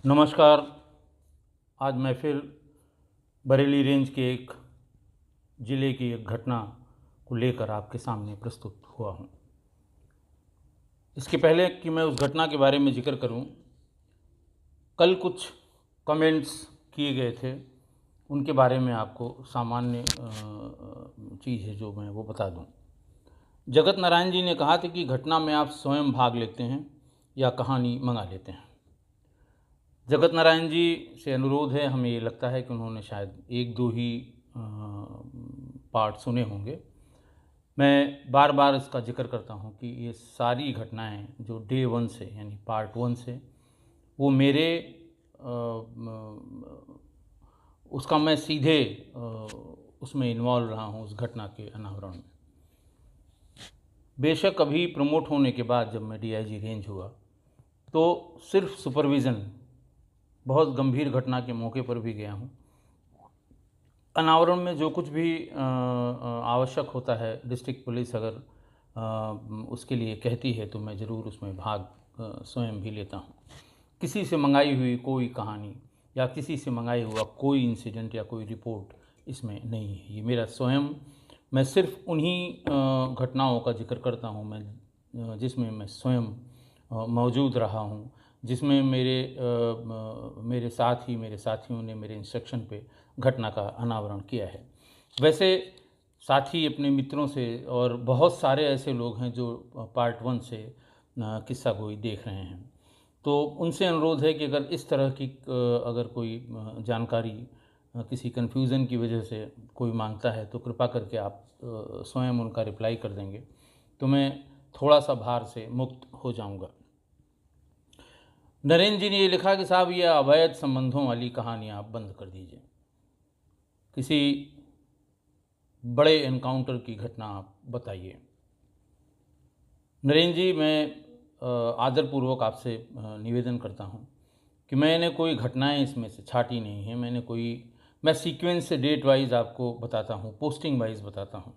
नमस्कार। आज मैं फिर बरेली रेंज के एक ज़िले की एक घटना को लेकर आपके सामने प्रस्तुत हुआ हूँ। इसके पहले कि मैं उस घटना के बारे में जिक्र करूँ, कल कुछ कमेंट्स किए गए थे, उनके बारे में आपको सामान्य चीज़ है जो मैं वो बता दूँ। जगत नारायण जी ने कहा था कि घटना में आप स्वयं भाग लेते हैं या कहानी मंगा लेते हैं। जगत नारायण जी से अनुरोध है, हमें ये लगता है कि उन्होंने शायद एक दो ही पार्ट सुने होंगे। मैं बार बार इसका जिक्र करता हूँ कि ये सारी घटनाएं जो डे 1 से यानी पार्ट 1 से वो मेरे उसका मैं सीधे उसमें इन्वॉल्व रहा हूँ उस घटना के अनावरण में। बेशक अभी प्रमोट होने के बाद जब मैं डीआईजी रेंज हुआ तो सिर्फ सुपरविज़न, बहुत गंभीर घटना के मौके पर भी गया हूँ। अनावरण में जो कुछ भी आवश्यक होता है, डिस्ट्रिक्ट पुलिस अगर उसके लिए कहती है तो मैं ज़रूर उसमें भाग स्वयं भी लेता हूँ। किसी से मंगाई हुई कोई कहानी या किसी से मंगाई हुआ कोई इंसिडेंट या कोई रिपोर्ट इसमें नहीं है। ये मेरा स्वयं, मैं सिर्फ उन्हीं घटनाओं का जिक्र करता हूँ मैं जिसमें मैं स्वयं मौजूद रहा हूँ, जिसमें मेरे साथियों ने मेरे इंस्ट्रक्शन पे घटना का अनावरण किया है। वैसे साथी अपने मित्रों से और बहुत सारे ऐसे लोग हैं जो पार्ट 1 से किस्सा गोई देख रहे हैं, तो उनसे अनुरोध है कि अगर इस तरह की अगर कोई जानकारी किसी कन्फ्यूज़न की वजह से कोई मांगता है तो कृपा करके आप स्वयं उनका रिप्लाई कर देंगे तो मैं थोड़ा सा भार से मुक्त हो जाऊंगा। नरेंद्र जी ने ये लिखा कि साहब ये अवैध संबंधों वाली कहानी आप बंद कर दीजिए। किसी बड़े एनकाउंटर की घटना आप बताइए। नरेंद्र जी, मैं आदरपूर्वक आपसे निवेदन करता हूँ कि मैंने कोई घटनाएं इसमें से छाटी नहीं है। मैं सीक्वेंस से डेट वाइज आपको बताता हूँ, पोस्टिंग वाइज बताता हूँ।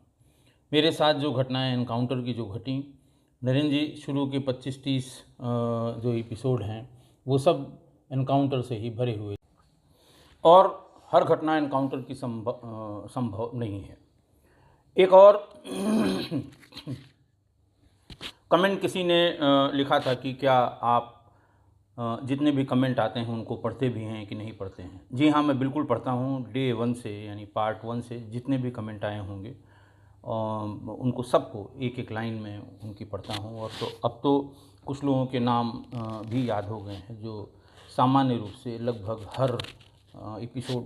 मेरे साथ जो घटनाएं एनकाउंटर की जो घटी, नरेंद्र जी, शुरू के 25-30 जो एपिसोड हैं वो सब एनकाउंटर से ही भरे हुए और हर घटना एनकाउंटर की संभव नहीं है। एक और कमेंट किसी ने लिखा था कि क्या आप जितने भी कमेंट आते हैं उनको पढ़ते भी हैं कि नहीं पढ़ते हैं। जी हाँ, मैं बिल्कुल पढ़ता हूँ। डे 1 से यानी पार्ट 1 से जितने भी कमेंट आए होंगे उनको सबको एक एक लाइन में उनकी पढ़ता हूँ। और तो अब तो कुछ लोगों के नाम भी याद हो गए हैं जो सामान्य रूप से लगभग हर एपिसोड,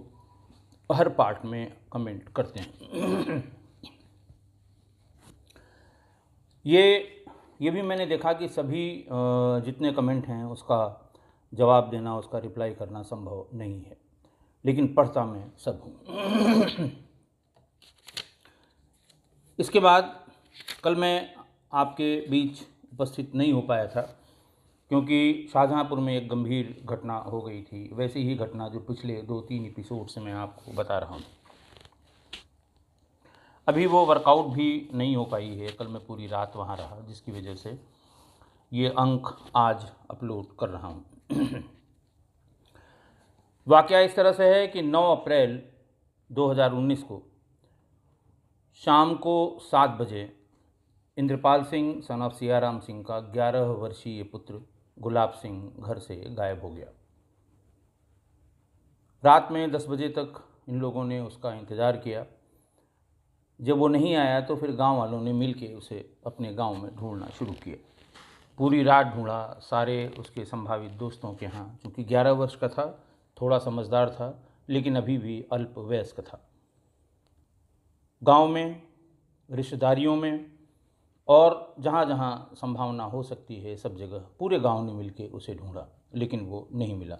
हर पार्ट में कमेंट करते हैं। ये भी मैंने देखा कि सभी जितने कमेंट हैं उसका जवाब देना, उसका रिप्लाई करना संभव नहीं है, लेकिन पढ़ता मैं सब हूँ। इसके बाद कल मैं आपके बीच उपस्थित नहीं हो पाया था क्योंकि शाहजहाँपुर में एक गंभीर घटना हो गई थी। वैसी ही घटना जो पिछले 2-3 एपिसोड से मैं आपको बता रहा हूँ। अभी वो वर्कआउट भी नहीं हो पाई है। कल मैं पूरी रात वहाँ रहा, जिसकी वजह से ये अंक आज अपलोड कर रहा हूँ। वाकया इस तरह से है कि 9 अप्रैल 2019 को शाम को 7 बजे इंद्रपाल सिंह सन ऑफ सियाराम सिंह का 11 वर्षीय पुत्र गुलाब सिंह घर से गायब हो गया। रात में 10 बजे तक इन लोगों ने उसका इंतज़ार किया। जब वो नहीं आया तो फिर गांव वालों ने मिल के उसे अपने गांव में ढूंढना शुरू किया। पूरी रात ढूंढा, सारे उसके संभावित दोस्तों के यहाँ, क्योंकि 11 वर्ष का था, थोड़ा समझदार था, लेकिन अभी भी अल्प वयस्क था। गांव में, रिश्तेदारियों में और जहाँ जहाँ संभावना हो सकती है सब जगह पूरे गांव ने मिलके उसे ढूंढा, लेकिन वो नहीं मिला।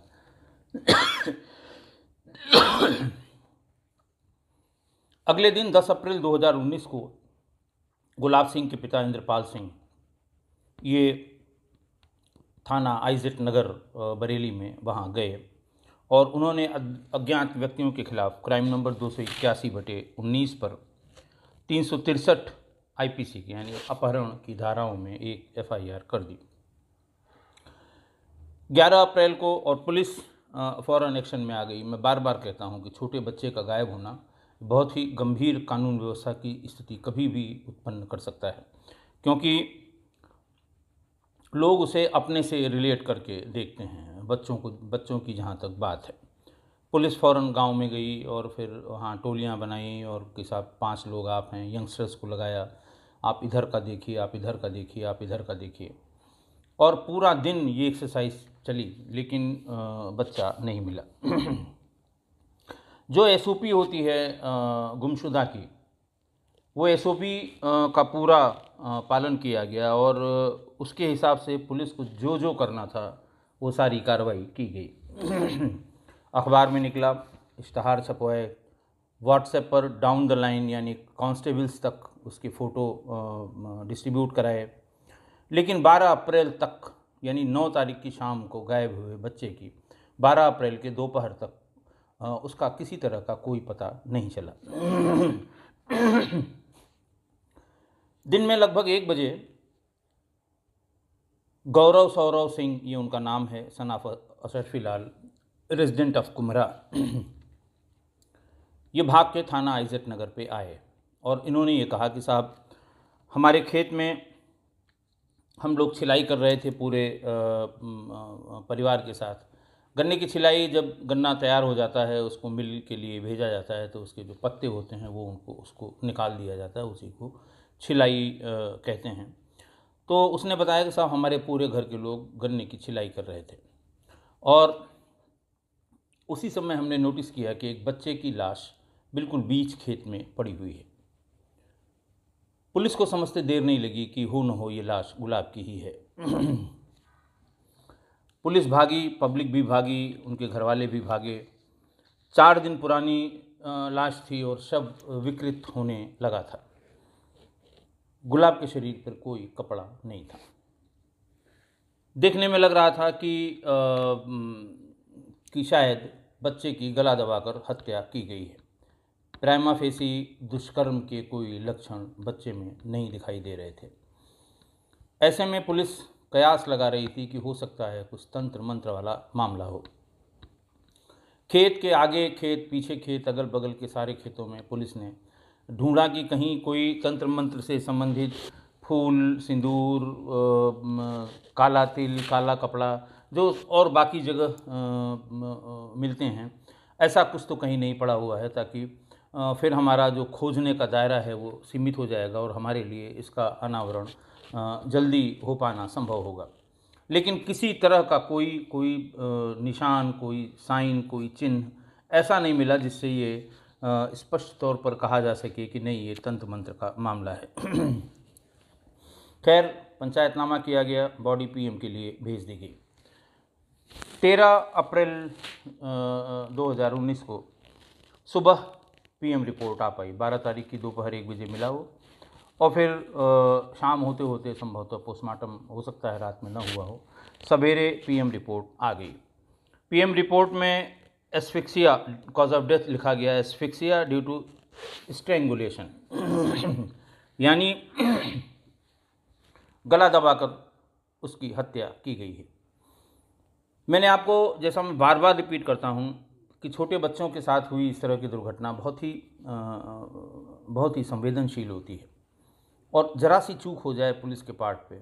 अगले दिन 10 अप्रैल 2019 को गुलाब सिंह के पिता इंद्रपाल सिंह ये थाना आइजेट नगर बरेली में वहाँ गए और उन्होंने अज्ञात व्यक्तियों के खिलाफ क्राइम नंबर 281/19 पर 363 आईपीसी की यानी अपहरण की धाराओं में एक एफआईआर कर दी। 11 अप्रैल को और पुलिस फ़ौरन एक्शन में आ गई। मैं बार बार कहता हूं कि छोटे बच्चे का गायब होना बहुत ही गंभीर कानून व्यवस्था की स्थिति कभी भी उत्पन्न कर सकता है, क्योंकि लोग उसे अपने से रिलेट करके देखते हैं, बच्चों की जहाँ तक बात है। पुलिस फ़ौरन गांव में गई और फिर वहाँ टोलियाँ बनाई और कि साहब 5 लोग आप हैं, यंगस्टर्स को लगाया, आप इधर का देखिए, आप इधर का देखिए, आप इधर का देखिए, और पूरा दिन ये एक्सरसाइज चली, लेकिन बच्चा नहीं मिला। जो एसओपी होती है गुमशुदा की, वो एसओपी का पूरा पालन किया गया और उसके हिसाब से पुलिस को जो जो करना था वो सारी कार्रवाई की गई। अखबार में निकला, इश्तहार छपवाए, व्हाट्सएप पर डाउन द लाइन यानी कांस्टेबल्स तक उसकी फ़ोटो डिस्ट्रीब्यूट कराए। लेकिन 12 अप्रैल तक यानी 9 तारीख की शाम को गायब हुए बच्चे की 12 अप्रैल के दोपहर तक उसका किसी तरह का कोई पता नहीं चला। दिन में लगभग 1 बजे गौरव सौरव सिंह, ये उनका नाम है, son of Ashrafi Lal, resident of Kumra, ये भाग के थाना आइजत नगर पे आए और इन्होंने ये कहा कि साहब हमारे खेत में हम लोग छिलाई कर रहे थे पूरे परिवार के साथ। गन्ने की छिलाई, जब गन्ना तैयार हो जाता है उसको मिल के लिए भेजा जाता है तो उसके जो पत्ते होते हैं वो उसको निकाल दिया जाता है, उसी को छिलाई कहते हैं। तो उसने बताया कि साहब हमारे पूरे घर के लोग गन्ने की छिलाई कर रहे थे और उसी समय हमने नोटिस किया कि एक बच्चे की लाश बिल्कुल बीच खेत में पड़ी हुई है। पुलिस को समझते देर नहीं लगी कि हो न हो ये लाश गुलाब की ही है। पुलिस भागी, पब्लिक भी भागी, उनके घर वाले भी भागे। 4 दिन पुरानी लाश थी और शव विकृत होने लगा था। गुलाब के शरीर पर कोई कपड़ा नहीं था। देखने में लग रहा था कि शायद बच्चे की गला दबाकर हत्या की गई है। प्राइमा फेसी दुष्कर्म के कोई लक्षण बच्चे में नहीं दिखाई दे रहे थे। ऐसे में पुलिस कयास लगा रही थी कि हो सकता है कुछ तंत्र मंत्र वाला मामला हो। खेत के आगे खेत, पीछे खेत, अगल बगल के सारे खेतों में पुलिस ने ढूंढा कि कहीं कोई तंत्र मंत्र से संबंधित फूल, सिंदूर, काला तिल, काला कपड़ा जो और बाकी जगह मिलते हैं, ऐसा कुछ तो कहीं नहीं पड़ा हुआ है, ताकि फिर हमारा जो खोजने का दायरा है वो सीमित हो जाएगा और हमारे लिए इसका अनावरण जल्दी हो पाना संभव होगा। लेकिन किसी तरह का कोई निशान, कोई साइन, कोई चिन्ह ऐसा नहीं मिला जिससे ये स्पष्ट तौर पर कहा जा सके कि नहीं, ये तंत्र मंत्र का मामला है। खैर, पंचायतनामा किया गया, बॉडी पीएम के लिए भेज दी गई। 13 अप्रैल 2019 को सुबह पीएम रिपोर्ट आ पाई। 12 तारीख की दोपहर 1 बजे मिला वो, और फिर शाम होते होते संभवतः पोस्टमार्टम हो सकता है रात में न हुआ हो, सवेरे पीएम रिपोर्ट आ गई। पीएम रिपोर्ट में एस्फिक्सिया, कॉज ऑफ डेथ लिखा गया, एस्फिक्सिया ड्यू टू स्ट्रेंगुलेशन, यानी गला दबाकर उसकी हत्या की गई है। मैंने आपको, जैसा मैं बार बार रिपीट करता हूँ, कि छोटे बच्चों के साथ हुई इस तरह की दुर्घटना बहुत ही संवेदनशील होती है और ज़रा सी चूक हो जाए पुलिस के पार्ट पे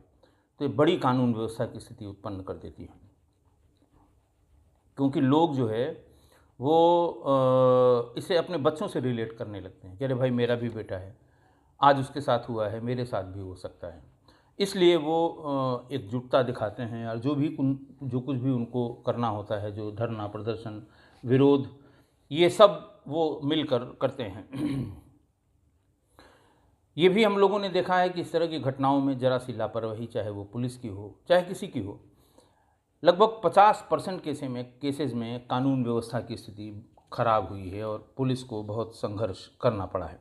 तो ये बड़ी कानून व्यवस्था की स्थिति उत्पन्न कर देती है। क्योंकि लोग जो है वो इसे अपने बच्चों से रिलेट करने लगते हैं कि अरे भाई मेरा भी बेटा है, आज उसके साथ हुआ है, मेरे साथ भी हो सकता है। इसलिए वो एकजुटता दिखाते हैं और जो कुछ भी उनको करना होता है, जो धरना प्रदर्शन, विरोध, ये सब वो मिलकर करते हैं। ये भी हम लोगों ने देखा है कि इस तरह की घटनाओं में जरा सी लापरवाही, चाहे वो पुलिस की हो चाहे किसी की हो, लगभग 50% केसेस में कानून व्यवस्था की स्थिति खराब हुई है और पुलिस को बहुत संघर्ष करना पड़ा है।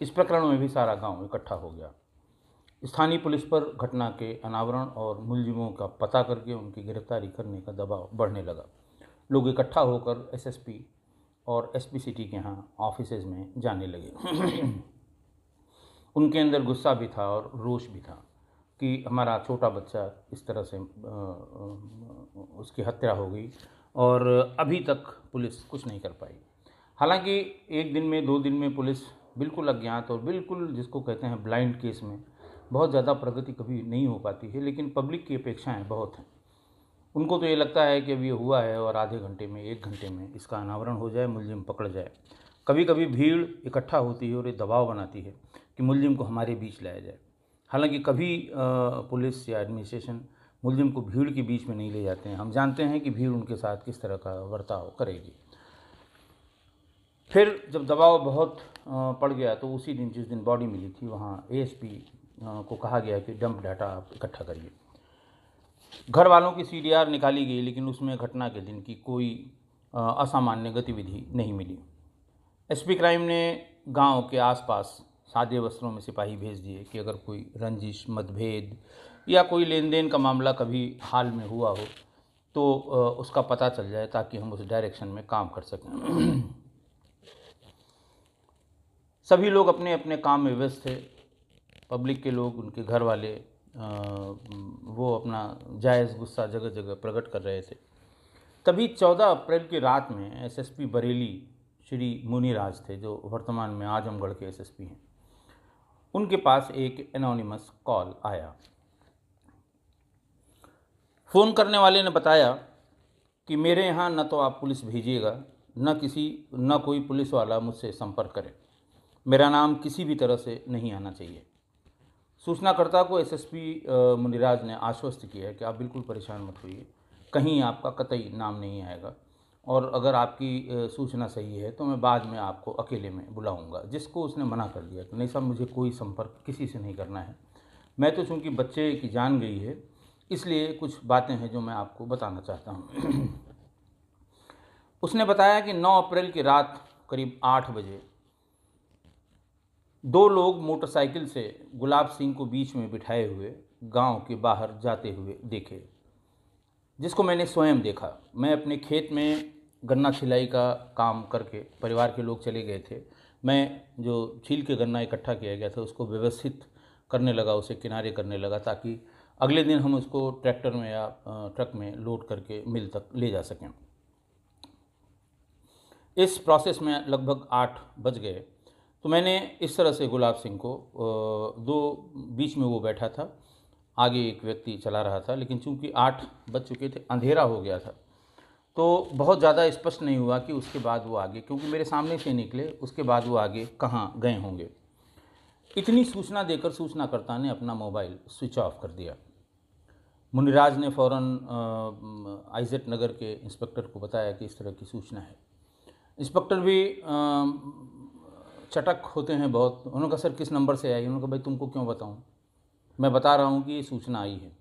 इस प्रकरण में भी सारा गांव इकट्ठा हो गया। स्थानीय पुलिस पर घटना के अनावरण और मुलजिमों का पता करके उनकी गिरफ्तारी करने का दबाव बढ़ने लगा। लोग इकट्ठा होकर एसएसपी और एसपी सिटी के यहाँ ऑफिसेज में जाने लगे। उनके अंदर गुस्सा भी था और रोष भी था कि हमारा छोटा बच्चा इस तरह से उसकी हत्या हो गई और अभी तक पुलिस कुछ नहीं कर पाई। हालांकि एक दिन में 2 दिन में पुलिस बिल्कुल अज्ञात और बिल्कुल जिसको कहते हैं ब्लाइंड केस में बहुत ज़्यादा प्रगति कभी नहीं हो पाती है, लेकिन पब्लिक की अपेक्षाएं बहुत हैं। उनको तो ये लगता है कि अब ये हुआ है और आधे घंटे में 1 घंटे में इसका अनावरण हो जाए, मुलजिम पकड़ जाए। कभी कभी भीड़ इकट्ठा होती है और ये दबाव बनाती है कि मुलजिम को हमारे बीच लाया जाए। हालांकि कभी पुलिस या एडमिनिस्ट्रेशन मुलजिम को भीड़ के बीच में नहीं ले जाते हैं। हम जानते हैं कि भीड़ उनके साथ किस तरह का बर्ताव करेगी। फिर जब दबाव बहुत पड़ गया तो उसी दिन जिस दिन बॉडी मिली थी वहाँ एएसपी को कहा गया कि डंप डाटा आप इकट्ठा करिए। घर वालों की सीडीआर निकाली गई, लेकिन उसमें घटना के दिन की कोई असामान्य गतिविधि नहीं मिली। एसपी क्राइम ने गांव के आसपास सादे वस्त्रों में सिपाही भेज दिए कि अगर कोई रंजिश, मतभेद या कोई लेन देन का मामला कभी हाल में हुआ हो तो उसका पता चल जाए, ताकि हम उस डायरेक्शन में काम कर सकें। सभी लोग अपने अपने काम में व्यस्त थे। पब्लिक के लोग, उनके घर वाले वो अपना जायज़ गुस्सा जगह जगह प्रकट कर रहे थे। तभी 14 अप्रैल की रात में एसएसपी बरेली श्री मुनिराज थे, जो वर्तमान में आजमगढ़ के एसएसपी हैं। उनके पास एक एनोनिमस कॉल आया। फ़ोन करने वाले ने बताया कि मेरे यहाँ न तो आप पुलिस भेजिएगा, न कोई पुलिस वाला मुझसे संपर्क करे। मेरा नाम किसी भी तरह से नहीं आना चाहिए। सूचनाकर्ता को एसएसपी मुनिराज ने आश्वस्त किया कि आप बिल्कुल परेशान मत होइए, कहीं आपका कतई नाम नहीं आएगा और अगर आपकी सूचना सही है तो मैं बाद में आपको अकेले में बुलाऊंगा। जिसको उसने मना कर दिया कि नहीं साहब, मुझे कोई संपर्क किसी से नहीं करना है। मैं तो चूँकि बच्चे की जान गई है इसलिए कुछ बातें हैं जो मैं आपको बताना चाहता हूँ। उसने बताया कि 9 अप्रैल की रात करीब 8 बजे 2 लोग मोटरसाइकिल से गुलाब सिंह को बीच में बिठाए हुए गांव के बाहर जाते हुए देखे, जिसको मैंने स्वयं देखा। मैं अपने खेत में गन्ना छिलाई का काम करके, परिवार के लोग चले गए थे, मैं जो छील के गन्ना इकट्ठा किया गया था उसको व्यवस्थित करने लगा, उसे किनारे करने लगा, ताकि अगले दिन हम उसको ट्रैक्टर में या ट्रक में लोड करके मिल तक ले जा सकें। इस प्रोसेस में लगभग 8 बज गए तो मैंने इस तरह से गुलाब सिंह को बीच में वो बैठा था, आगे एक व्यक्ति चला रहा था, लेकिन चूंकि 8 बज चुके थे, अंधेरा हो गया था, तो बहुत ज़्यादा स्पष्ट नहीं हुआ कि उसके बाद वो आगे, क्योंकि मेरे सामने से निकले, उसके बाद वो आगे कहाँ गए होंगे। इतनी सूचना देकर सूचनाकर्ता ने अपना मोबाइल स्विच ऑफ कर दिया। मुनिराज ने फ़ौरन आइजेट नगर के इंस्पेक्टर को बताया कि इस तरह की सूचना है। इंस्पेक्टर भी चटक होते हैं बहुत। उन्होंने कहा सर किस नंबर से आई? उन्होंने कहा भाई तुमको क्यों बताऊं, मैं बता रहा हूं कि ये सूचना आई है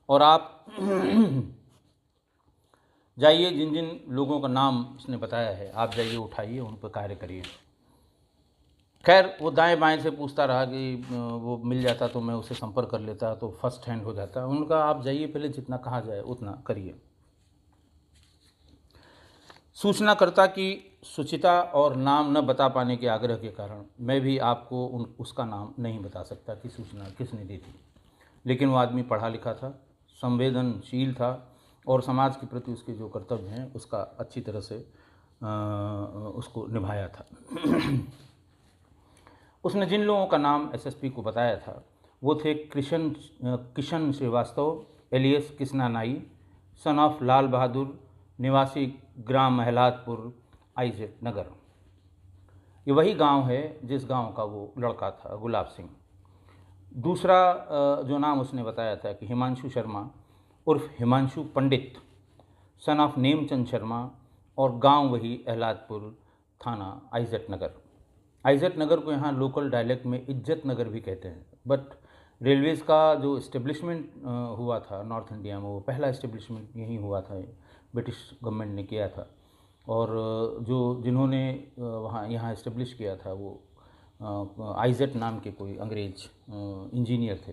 और आप जाइए, जिन जिन लोगों का नाम उसने बताया है आप जाइए, उठाइए, उन पर कार्य करिए। खैर वो दाएं बाएं से पूछता रहा कि वो मिल जाता तो मैं उसे संपर्क कर लेता, तो फर्स्ट हैंड हो जाता। उन्होंने कहा आप जाइए, पहले जितना कहा जाए उतना करिए। सूचनाकर्ता की शुचिता और नाम न बता पाने के आग्रह के कारण मैं भी आपको उसका नाम नहीं बता सकता कि सूचना किसने दी थी, लेकिन वो आदमी पढ़ा लिखा था, संवेदनशील था और समाज के प्रति उसके जो कर्तव्य हैं उसका अच्छी तरह से उसको निभाया था। उसने जिन लोगों का नाम एसएसपी को बताया था वो थे किशन श्रीवास्तव एलियस किसना नाई, सन ऑफ लाल बहादुर, निवासी ग्राम महलादपुर, आइजेट नगर। ये वही गांव है जिस गांव का वो लड़का था गुलाब सिंह। दूसरा जो नाम उसने बताया था कि हिमांशु शर्मा उर्फ हिमांशु पंडित, सन ऑफ नेमचंद शर्मा, और गांव वही अहलादपुर, थाना आइजेट नगर। आइजेट नगर को यहाँ लोकल डायलेक्ट में इज्जत नगर भी कहते हैं, बट रेलवेज़ का जो इस्टेब्लिशमेंट हुआ था नॉर्थ इंडिया में, वो पहला इस्टेब्लिशमेंट यहीं हुआ था, ब्रिटिश गवर्नमेंट ने किया था। और जिन्होंने वहाँ यहाँ इस्टेब्लिश किया था वो आइजेट नाम के कोई अंग्रेज इंजीनियर थे,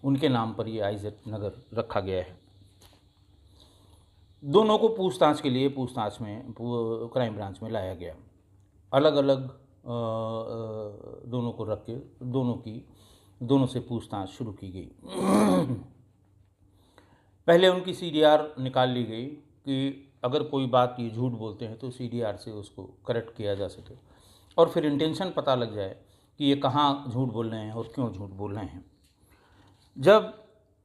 उनके नाम पर ये आइजेट नगर रखा गया है। दोनों को पूछताछ के लिए पूछताछ में क्राइम ब्रांच में लाया गया। अलग अलग दोनों को रख के दोनों की दोनों से पूछताछ शुरू की गई। पहले उनकी सीडीआर निकाल ली गई कि अगर कोई बात ये झूठ बोलते हैं तो सीडीआर से उसको करेक्ट किया जा सके और फिर इंटेंशन पता लग जाए कि ये कहाँ झूठ बोल रहे हैं और क्यों झूठ बोल रहे हैं। जब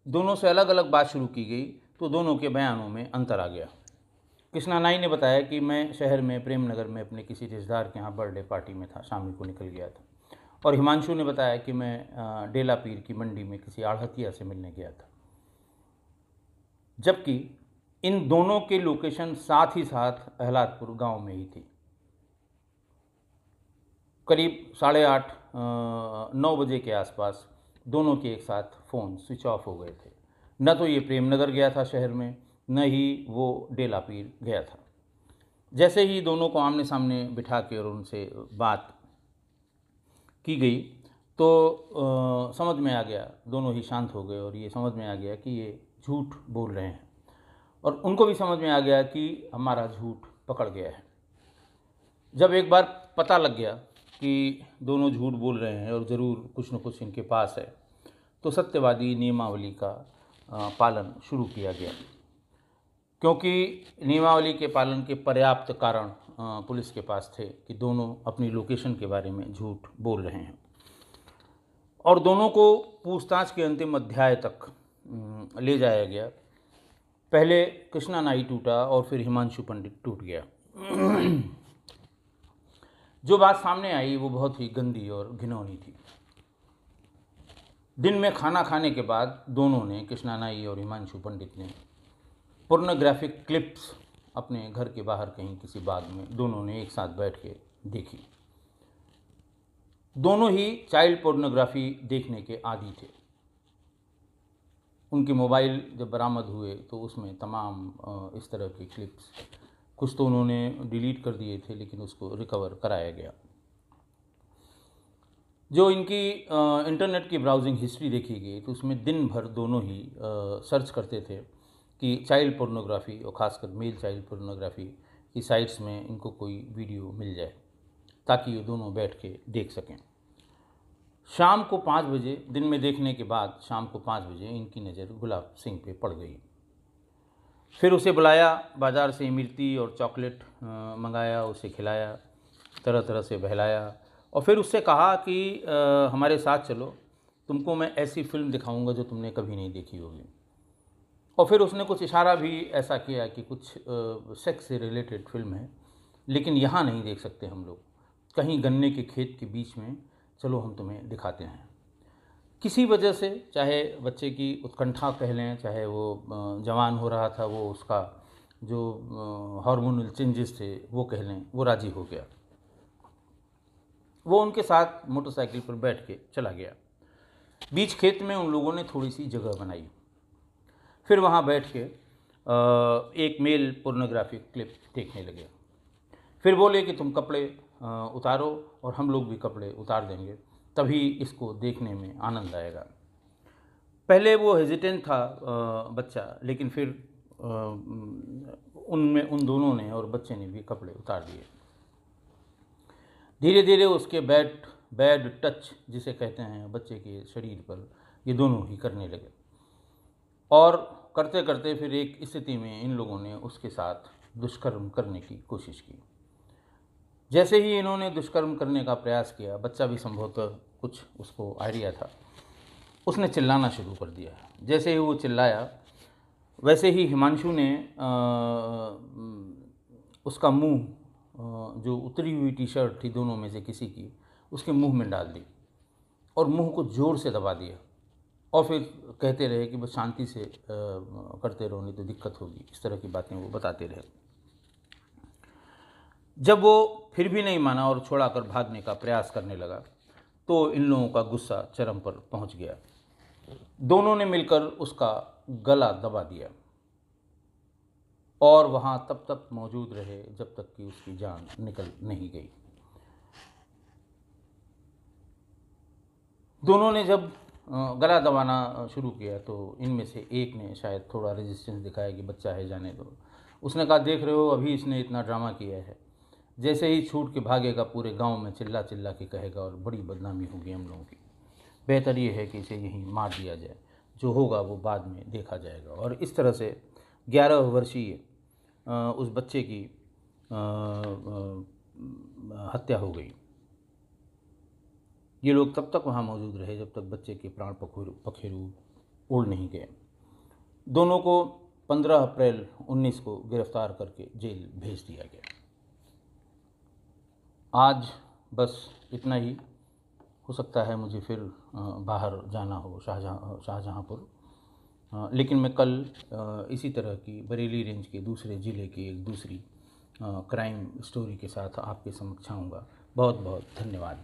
दोनों से अलग अलग बात शुरू की गई तो दोनों के बयानों में अंतर आ गया। कृष्णा नाई ने बताया कि मैं शहर में प्रेम नगर में अपने किसी रिश्तेदार के यहाँ बर्थडे पार्टी में था, शाम को निकल गया था। और हिमांशु ने बताया कि मैं डेला पीर की मंडी में किसी आढ़तिया से मिलने गया था। जबकि इन दोनों के लोकेशन साथ ही साथ अहलादपुर गांव में ही थी। करीब 8:30-9 बजे के आसपास दोनों के एक साथ फ़ोन स्विच ऑफ हो गए थे। न तो ये प्रेमनगर गया था शहर में, न ही वो डेला पीर गया था। जैसे ही दोनों को आमने सामने बिठा के और उनसे बात की गई तो समझ में आ गया, दोनों ही शांत हो गए और ये समझ में आ गया कि ये झूठ बोल रहे हैं और उनको भी समझ में आ गया कि हमारा झूठ पकड़ गया है। जब एक बार पता लग गया कि दोनों झूठ बोल रहे हैं और ज़रूर कुछ न कुछ इनके पास है, तो सत्यवादी नियमावली का पालन शुरू किया गया, क्योंकि नियमावली के पालन के पर्याप्त कारण पुलिस के पास थे कि दोनों अपनी लोकेशन के बारे में झूठ बोल रहे हैं। और दोनों को पूछताछ के अंतिम अध्याय तक ले जाया गया। पहले कृष्णा नाई टूटा और फिर हिमांशु पंडित टूट गया। जो बात सामने आई वो बहुत ही गंदी और घिनौनी थी। दिन में खाना खाने के बाद दोनों ने, कृष्णा नाई और हिमांशु पंडित ने, पोर्नोग्राफिक क्लिप्स अपने घर के बाहर कहीं किसी बाग में दोनों ने एक साथ बैठ के देखी। दोनों ही चाइल्ड पोर्नोग्राफी देखने के आदी थे। उनके मोबाइल जब बरामद हुए तो उसमें तमाम इस तरह के क्लिप्स, कुछ तो उन्होंने डिलीट कर दिए थे लेकिन उसको रिकवर कराया गया। जो इनकी इंटरनेट की ब्राउजिंग हिस्ट्री देखी गई तो उसमें दिन भर दोनों ही सर्च करते थे कि चाइल्ड पोर्नोग्राफी और ख़ासकर मेल चाइल्ड पोर्नोग्राफी की साइट्स में इनको कोई वीडियो मिल जाए ताकि ये दोनों बैठ के देख सकें। शाम को 5 बजे, दिन में देखने के बाद शाम को 5 बजे इनकी नज़र गुलाब सिंह पे पड़ गई। फिर उसे बुलाया, बाज़ार से इमरती और चॉकलेट मंगाया, उसे खिलाया, तरह तरह से बहलाया और फिर उससे कहा कि हमारे साथ चलो, तुमको मैं ऐसी फ़िल्म दिखाऊंगा जो तुमने कभी नहीं देखी होगी। और फिर उसने कुछ इशारा भी ऐसा किया कि कुछ सेक्स से रिलेटेड फिल्म है, लेकिन यहाँ नहीं देख सकते हम लोग, कहीं गन्ने के खेत के बीच में, चलो हम तुम्हें दिखाते हैं। किसी वजह से, चाहे बच्चे की उत्कंठा कह लें, चाहे वो जवान हो रहा था, वो उसका जो हार्मोनल चेंजेस थे वो कह लें, वो राज़ी हो गया। वो उनके साथ मोटरसाइकिल पर बैठ के चला गया। बीच खेत में उन लोगों ने थोड़ी सी जगह बनाई, फिर वहाँ बैठ के एक मेल पोर्नोग्राफिक क्लिप देखने लगे। फिर बोले कि तुम कपड़े उतारो और हम लोग भी कपड़े उतार देंगे, तभी इसको देखने में आनंद आएगा। पहले वो हेजिटेंट था बच्चा, लेकिन फिर उन दोनों ने और बच्चे ने भी कपड़े उतार दिए। धीरे धीरे उसके बैड टच जिसे कहते हैं बच्चे के शरीर पर, ये दोनों ही करने लगे और करते करते फिर एक स्थिति में इन लोगों ने उसके साथ दुष्कर्म करने की कोशिश की। जैसे ही इन्होंने दुष्कर्म करने का प्रयास किया, बच्चा भी संभवतः कुछ उसको आइडिया था, उसने चिल्लाना शुरू कर दिया। जैसे ही वो चिल्लाया वैसे ही हिमांशु ने उसका मुंह, जो उतरी हुई टी शर्ट थी दोनों में से किसी की, उसके मुंह में डाल दी और मुंह को ज़ोर से दबा दिया और फिर कहते रहे कि बस शांति से करते रहो नहीं तो दिक्कत होगी। इस तरह की बातें वो बताते रहे। जब वो फिर भी नहीं माना और छोड़ाकर भागने का प्रयास करने लगा तो इन लोगों का गुस्सा चरम पर पहुंच गया। दोनों ने मिलकर उसका गला दबा दिया और वहाँ तब तक मौजूद रहे जब तक कि उसकी जान निकल नहीं गई। दोनों ने जब गला दबाना शुरू किया तो इनमें से एक ने शायद थोड़ा रेजिस्टेंस दिखाया कि बच्चा है, जाने दो। उसने कहा, देख रहे हो अभी इसने इतना ड्रामा किया है, जैसे ही छूट के भागेगा पूरे गांव में चिल्ला चिल्ला के कहेगा और बड़ी बदनामी होगी हम लोगों की। बेहतर ये है कि इसे यहीं मार दिया जाए, जो होगा वो बाद में देखा जाएगा। और इस तरह से 11 वर्षीय उस बच्चे की हत्या हो गई। ये लोग तब तक वहाँ मौजूद रहे जब तक बच्चे के प्राण पखेरु उड़ नहीं गए। दोनों को 15 अप्रैल 19 को गिरफ्तार करके जेल भेज दिया गया। आज बस इतना ही। हो सकता है मुझे फिर बाहर जाना हो, शाहजहाँपुर, लेकिन मैं कल इसी तरह की बरेली रेंज के दूसरे ज़िले की एक दूसरी क्राइम स्टोरी के साथ आपके समक्ष आऊँगा। बहुत बहुत धन्यवाद।